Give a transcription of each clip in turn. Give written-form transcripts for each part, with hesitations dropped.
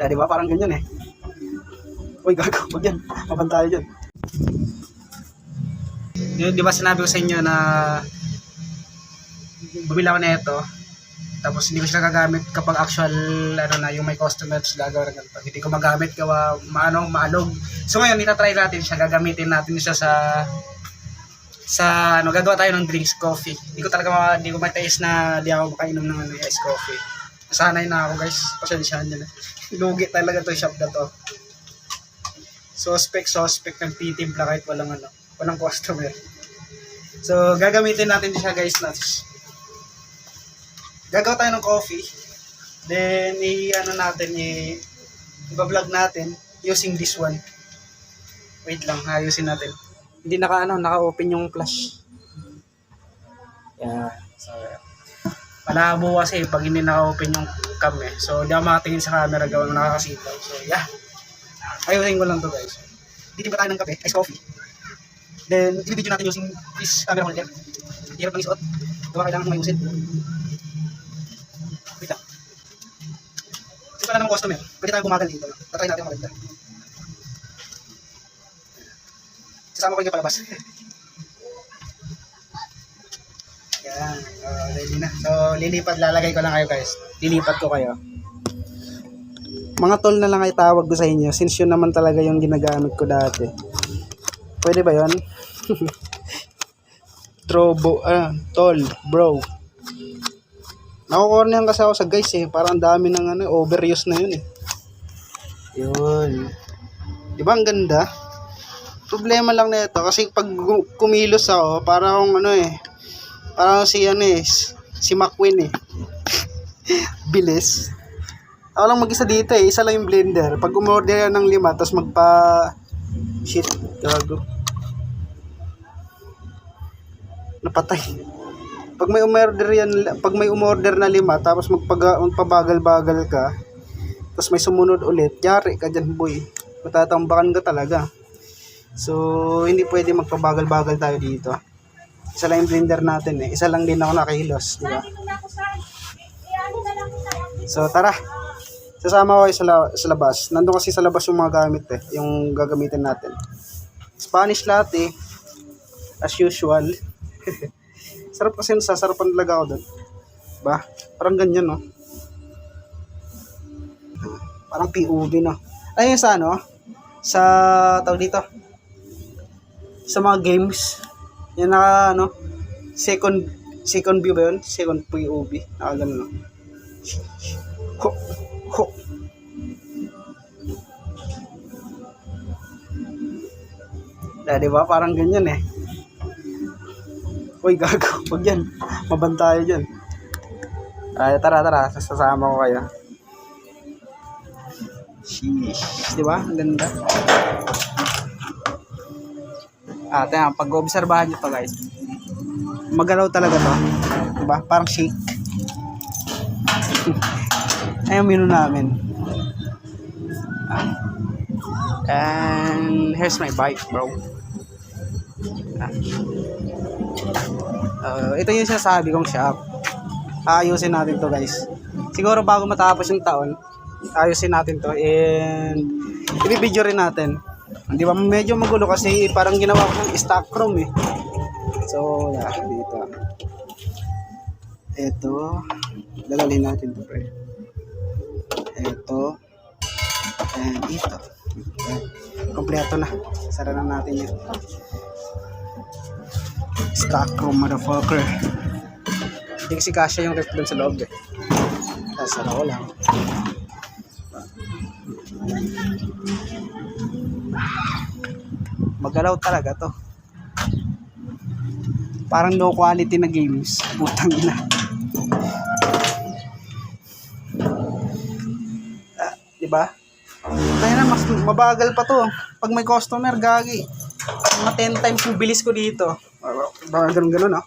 di ba? Parang ganyan eh. Uy, gago. Wag yan. Maban tayo dyan. Di ba sinabi ko sa inyo na bumili ako na ito, tapos hindi ko siya gagamit kapag actual, ano na, yung may customers gagawa ng ganito. Hindi ko magamit gawa, maalog. So ngayon, itatry natin siya, gagamitin natin siya sa gagawa tayo ng drinks, coffee. Hindi ko mataste na di ako makainom ng ice coffee. Nasanay na ako guys, pasensyahan nyo na. Lugi talaga to shop na to. Suspect nagtitimpla kahit walang customer. So gagamitin natin siya guys na gagawa tayo ng coffee. Then i-vlog natin using this one. Wait lang, ayusin natin. Hindi naka-open yung flash. Yeah. So malabo kasi pag hindi naka-open yung cam eh. So hindi ako makatingin sa camera gawa ng nakakasilaw. So yeah. Ayusin ko lang to guys. Titimpla tayo ng kape, ice coffee. Then i-video natin using this camera holder. Hirap lang isuot. Diba kailangan mayusin. Wait lang. Since wala namang customer, pwede tayo bumagal dito. Tatry natin maganda. Sasama ko yung palabas. Yan. Ready na. So, lalagay ko lang kayo guys. Lilipat ko kayo. Mga tol na lang ay tawag ko sa inyo. Since yun naman talaga yung ginagamit ko dati. Pwede ba yun? Tol, bro. Nakukornihan kasi ako sa guys eh. Parang dami ng overuse na yun eh. Yun. Diba ang ganda? Problema lang na ito kasi pag kumilos ako, parang parang si McQueen eh. Bilis. Ako lang mag-isa dito eh, isa lang yung blender. Pag umorder yan ng 5, tapos shit, gago. Napatay. Pag may umorder na 5, tapos magpabagal-bagal ka, tapos may sumunod ulit, yari ka dyan boy. Matatambakan ka talaga. So, hindi pwede magpabagal-bagal tayo dito. Isa lang yung blender natin eh. Isa lang din ako nakahilos, di ba? So, tara. Sasama ko sa labas. Nandun kasi sa labas yung mga gamit eh. Yung gagamitin natin. Spanish latte. As usual. Sarap kasi nasasarapan talaga ako doon. Diba? Parang ganyan no. Parang POV no. Ayun sa sa tawag dito. Sa mga games. Yan second view ba yun? Second POV. Nakagano no. Ho. Diba? Parang ganyan eh. Uy, gago. Wag yan. Maban tayo dyan. Tara. Sasama ko kayo. Sheesh. Diba? Ang ganda. Tayo. Pag-obserbahan nyo to guys. Magalaw talaga to. Diba? Parang shake. Ayun menu namin. And here's my bike, bro. Ito yung sinasabi kong shop. Ayusin natin to guys. Siguro bago matapos yung taon, ayusin natin to and i-video rin natin. Di ba medyo magulo kasi parang ginawa ko ng stock room eh. So yeah, dito. Ito, dadalhin natin to pre. Ito and ito. Kompleto na. Sara na natin yun. Stock room motherfucker. Hindi kasi kasya yung ref doon sa loob eh. Sara ko lang. Magalaw talaga to. Parang low quality na games. Putang ina. Diba? Kaya na, mas mabagal pa to. Pag may customer, gagi. Mga 10 times yung bilis ko dito. Baka ganun, no?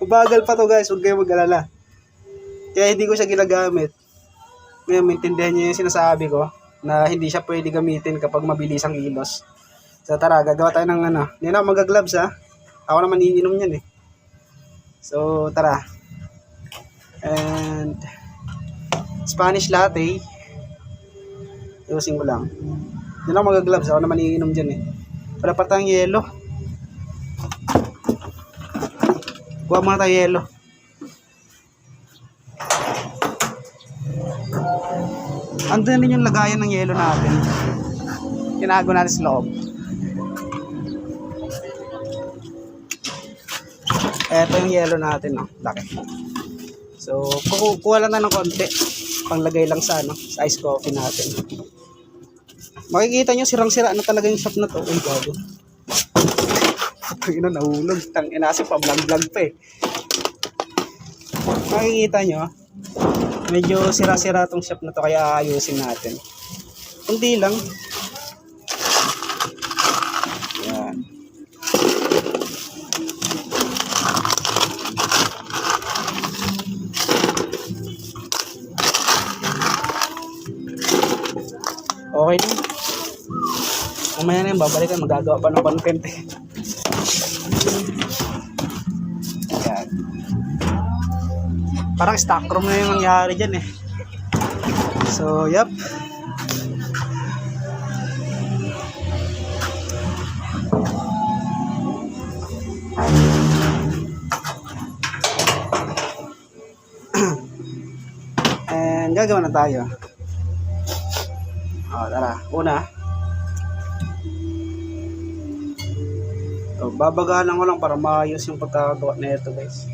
Mabagal pa to, guys. Huwag kayo mag-alala. Kaya hindi ko siya ginagamit. Ngayon, maintindihan niyo yung sinasabi ko na hindi siya pwede gamitin kapag mabilis ang ilos. So, tara, gagawa tayo ng Hindi na ako mag-gloves, ha? Ako naman iinom yan, eh. So, tara. And Spanish latte. Ayusin ko lang. Hindi na ako mag-gloves. Ako naman iinom dyan eh. Wala pa tayong yelo. Kuha muna tayo yelo. Andun din yung lagayan ng yelo natin. Tinago natin sa loob. Eto yung yelo natin, no? Laki. So, kuha lang na ng konti. Panglagay lang sa, sa ice coffee natin. Makikita nyo, sirang-sira na talaga yung shop na to. Uy, bago. Ito, nahulog. Tangina kasi pa-vlog-vlog pa eh. Makikita nyo, medyo sira-sira tong shop na to, kaya ayusin natin. Kundi lang. Yan. Okay na. Mamaya na yung babalikan, magagawa pa ng content eh. Yan. Parang stock room na yung nangyari dyan eh. So, yep. And gagawa na tayo. Tara, una. Babagalan ko lang para maayos yung pagkakagawa na ito, guys.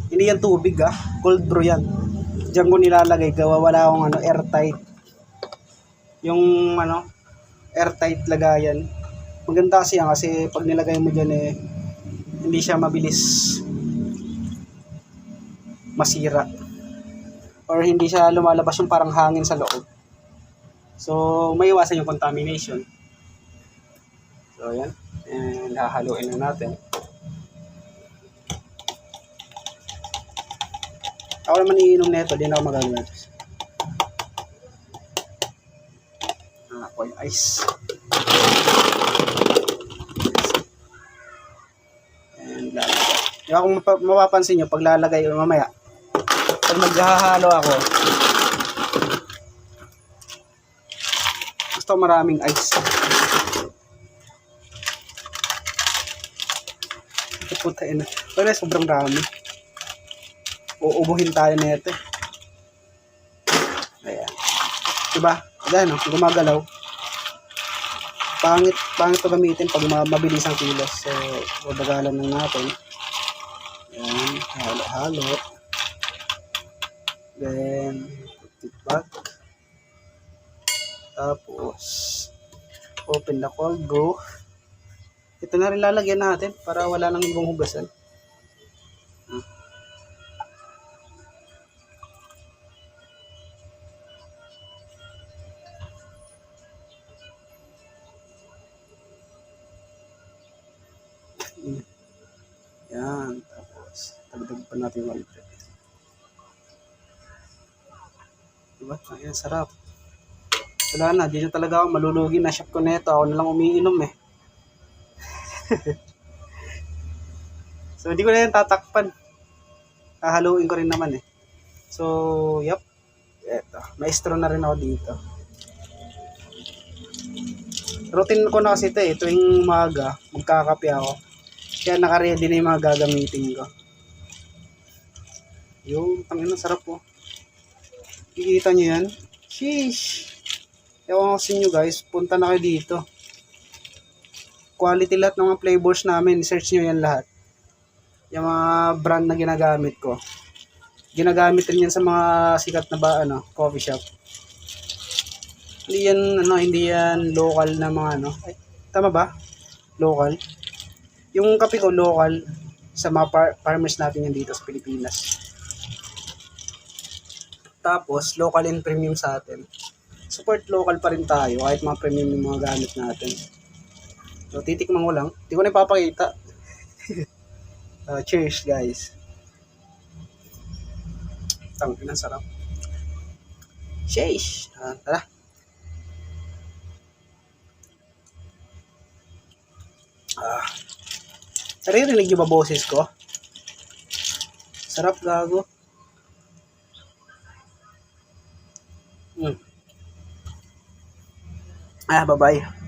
Hindi yan tubig cold brew yan. Diyan ko nilalagay, gawa wala akong airtight. Yung airtight lagayan. Maganda kasi yan kasi pag nilagay mo diyan hindi siya mabilis masira. Or hindi siya lumalabas yung parang hangin sa loob. So, may iwasan yung contamination. So, yan. And hahaluin na natin. Ako naman iinom na ito, di na ako magagawa. Ako yung ice. And lalagay. Yung kung mapapansin nyo, pag lalagay mamaya, pag maghahalo ako, gusto maraming ice. Ito puta ina. Wala, sobrang dami. Uubuhin tayo na ito. Ayan. Diba? Ayan, gumagalaw. Pangit ito gamitin pag mabilis ang kilos. So, babagalan lang natin. Ayan. Halo-halo. Then, put it back. Tapos, open the cold brew. Ito na rin lalagyan natin para wala nang ibang hugasan. Yan, tapos tagdag pa natin yung ulit. Diba? Ayan, sarap. Wala na, di na talaga ako malulugi na shop ko na ito. Ako na lang umiinom eh. So, hindi ko na yan tatakpan. Hahaluin ko rin naman eh. So, yep. Eto, maestro na rin ako dito. Routine ko na kasi ito eh. Tuwing umaga, magkakape ako. Kaya naka-ready na yung mga gagamitin ko. Yung, tangin, sarap po. Kikita nyo yan? Sheesh! Ewan ko sa inyo guys, punta na kayo dito. Quality lahat ng mga flavors namin. Search nyo yan lahat. Yung mga brand na ginagamit ko. Ginagamit rin yan sa mga sikat na coffee shop. Hindi yan, hindi yan local na mga Ay, tama ba? Local. Yung kape ko local sa mga farmers natin yan dito sa Pilipinas. Tapos, local and premium sa atin. Support local pa rin tayo kahit mga premium yung mga gamit natin. So, titikman ko lang. Hindi ko na ipapakita. Cheers, guys. Tangin ang sarap. Sheesh. Tara. Naririnig yung ba boses ko? Sarap, gago. Bye-bye.